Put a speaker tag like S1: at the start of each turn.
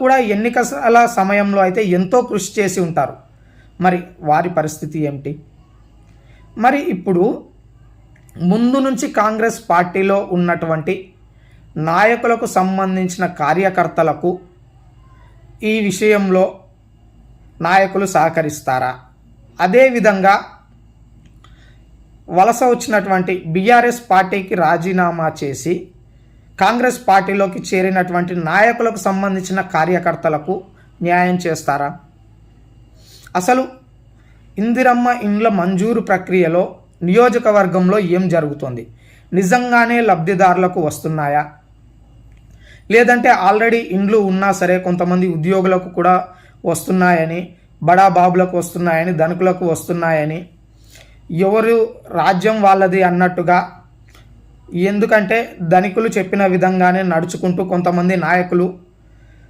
S1: కూడా ఎన్నికల సమయంలో అయితే ఎంతో కృషి చేసి ఉంటారు. మరి వారి పరిస్థితి ఏమిటి? మరి ఇప్పుడు ముందు నుంచి కాంగ్రెస్ పార్టీలో ఉన్నటువంటి నాయకులకు సంబంధించిన కార్యకర్తలకు ఈ విషయంలో నాయకులు సహకరిస్తారా? అదేవిధంగా వలస వచ్చినటువంటి బీఆర్ఎస్ పార్టీకి రాజీనామా చేసి కాంగ్రెస్ పార్టీలోకి చేరినటువంటి నాయకులకు సంబంధించిన కార్యకర్తలకు న్యాయం చేస్తారా? అసలు ఇందిరమ్మ ఇండ్ల మంజూరు ప్రక్రియలో నియోజకవర్గంలో ఏం జరుగుతుంది? నిజంగానే లబ్ధిదారులకు వస్తున్నాయా? లేదంటే ఆల్రెడీ ఇండ్లు ఉన్నా సరే కొంతమంది ఉద్యోగులకు కూడా వస్తున్నాయని, బడా బాబులకు వస్తున్నాయని, ధనికులకు వస్తున్నాయని, ఎవరు రాజ్యం వాళ్ళది అన్నట్టుగా, ఎందుకంటే ధనికులు చెప్పిన విధంగానే నడుచుకుంటూ కొంతమంది నాయకులు